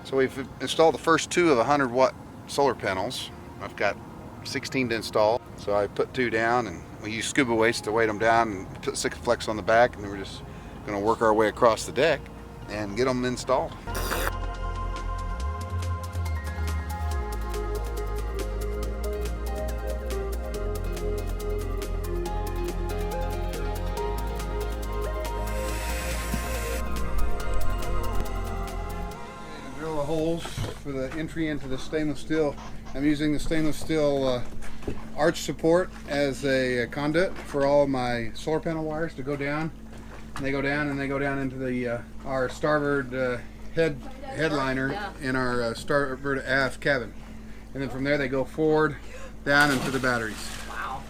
So we've installed the first two of 100-watt solar panels. I've got 16 to install. So I put 2 down, and we use scuba weights to weight them down, and put Sikaflex on the back, and then we're just going to work our way across the deck and get them installed. Drill the holes for the entry into the stainless steel. I'm using the stainless steel arch support as a conduit for all my solar panel wires to go down. And they go down and they go down into the our starboard headliner in our starboard aft cabin. And then from there they go forward down into the batteries. Wow.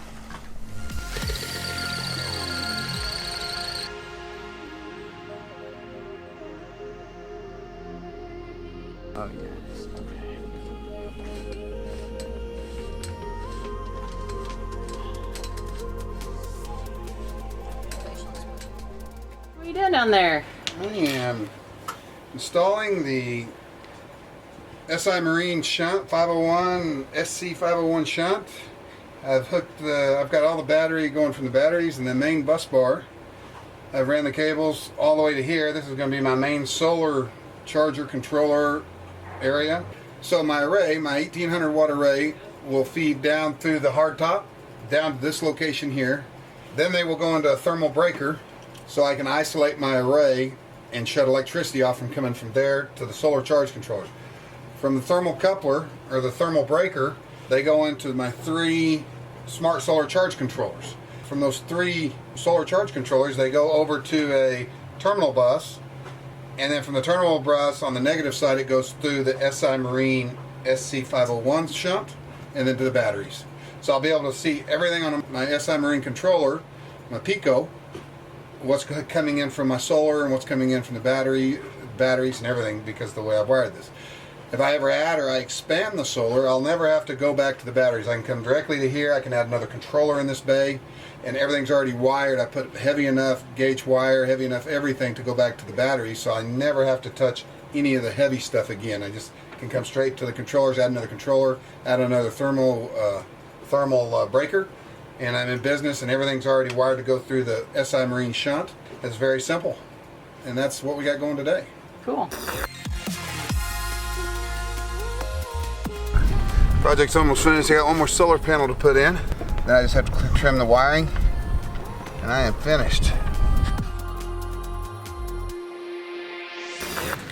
Oh yes. What are you doing down there? I am installing the SI Marine shunt 501 SC 501 shunt. I've got all the battery going from the batteries and the main bus bar. I've ran the cables all the way to here. This is going to be my main solar charger controller area. So my array, my 1800 watt array, will feed down through the hardtop down to this location here. Then they will go into a thermal breaker, so I can isolate my array and shut electricity off from coming from there to the solar charge controllers. From the thermal coupler, or the thermal breaker, they go into my 3 smart solar charge controllers. From those 3 solar charge controllers, they go over to a terminal bus, and then from the terminal bus on the negative side, it goes through the SI Marine SC501 shunt, and then to the batteries. So I'll be able to see everything on my SI Marine controller, my Pico, what's coming in from my solar and what's coming in from the batteries and everything, because of the way I've wired this. If I ever add or I expand the solar, I'll never have to go back to the batteries. I can come directly to here. I can add another controller in this bay, and everything's already wired. I put heavy enough gauge wire, heavy enough everything to go back to the batteries, so I never have to touch any of the heavy stuff again. I just can come straight to the controllers, add another controller, add another thermal breaker, and I'm in business, and everything's already wired to go through the SI Marine shunt. It's very simple, and that's what we got going today. Cool. Project's almost finished. I got one more solar panel to put in. Then I just have to trim the wiring, and I am finished.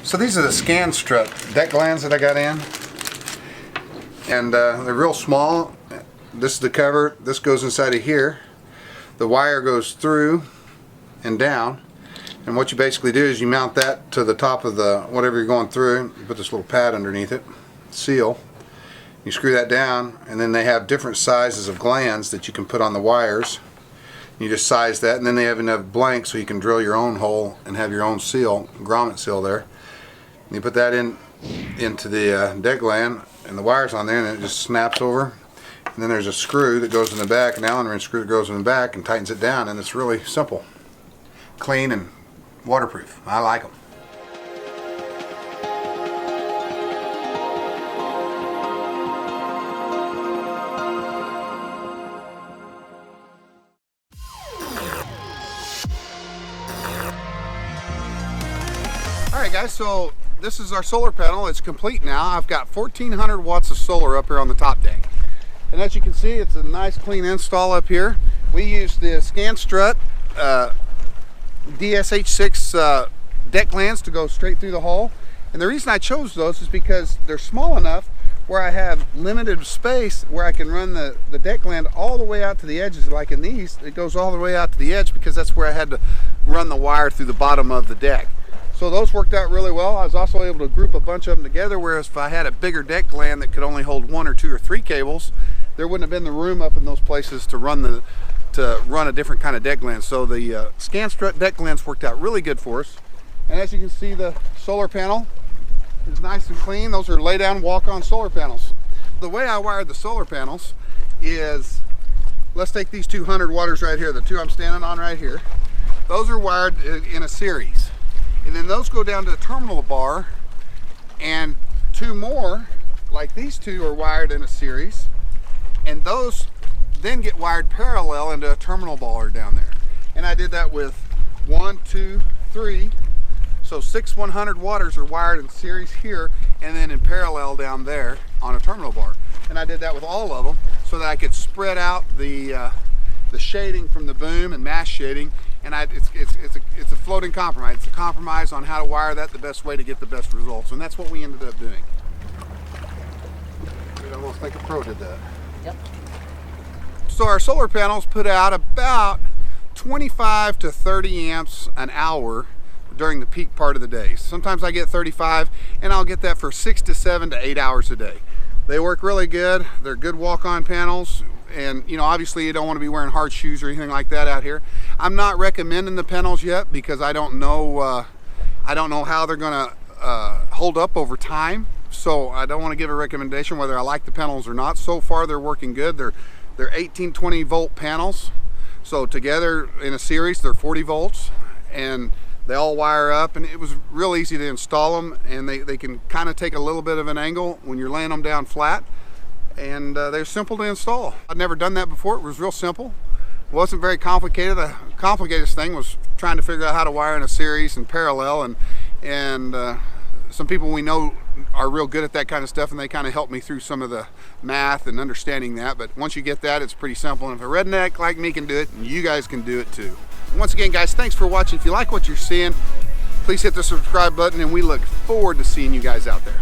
So these are the Scanstrut deck glands that I got in, and they're real small. This is the cover. This goes inside of here. The wire goes through and down, and what you basically do is you mount that to the top of the whatever you're going through. You put this little pad underneath it, seal. You screw that down, and then they have different sizes of glands that you can put on the wires. You just size that, and then they have enough blank so you can drill your own hole and have your own seal, grommet seal there. And you put that into the deck gland, and the wire's on there, and it just snaps over. And then there's a screw that goes in the back, an Allen wrench screw that goes in the back and tightens it down, and it's really simple, clean, and waterproof. I like them. Alright guys, so this is our solar panel. It's complete now. I've got 1400 watts of solar up here on the top deck. And as you can see, it's a nice clean install up here. We use the Scanstrut DSH6 deck glands to go straight through the hole. And the reason I chose those is because they're small enough where I have limited space where I can run the deck gland all the way out to the edges. Like in these, it goes all the way out to the edge because that's where I had to run the wire through the bottom of the deck. So those worked out really well. I was also able to group a bunch of them together, whereas if I had a bigger deck gland that could only hold 1 or 2 or 3 cables, there wouldn't have been the room up in those places to run a different kind of deck gland. So the Scanstrut deck glands worked out really good for us. And as you can see, the solar panel is nice and clean. Those are lay down, walk on solar panels. The way I wired the solar panels is, let's take these 200 watters right here, the 2 I'm standing on right here. Those are wired in a series. And then those go down to the terminal bar and two more, like these two, are wired in a series, and those then get wired parallel into a terminal baller down there. And I did that with 1, 2, 3. So 6 100 waters are wired in series here, and then in parallel down there on a terminal bar. And I did that with all of them so that I could spread out the shading from the boom and mass shading. And it's a floating compromise. It's a compromise on how to wire that the best way to get the best results. And that's what we ended up doing. I almost think a pro did that. Yep. So our solar panels put out about 25 to 30 amps an hour during the peak part of the day. Sometimes I get 35, and I'll get that for 6 to 7 to 8 hours a day. They work really good. They're good walk-on panels, and you know, obviously you don't want to be wearing hard shoes or anything like that out here. I'm not recommending the panels yet because I don't know how they're going to hold up over time. So I don't want to give a recommendation whether I like the panels or not. So far they're working good. They're 18-20 volt panels. So together in a series they're 40 volts, and they all wire up, and it was real easy to install them, and they can kind of take a little bit of an angle when you're laying them down flat, and they're simple to install. I'd never done that before. It was real simple. It wasn't very complicated. The complicated thing was trying to figure out how to wire in a series and parallel, and some people we know are real good at that kind of stuff, and they kind of helped me through some of the math and understanding that. But once you get that, it's pretty simple, and if a redneck like me can do it, you guys can do it too. Once again, guys, thanks for watching. If you like what you're seeing, please hit the subscribe button, and we look forward to seeing you guys out there.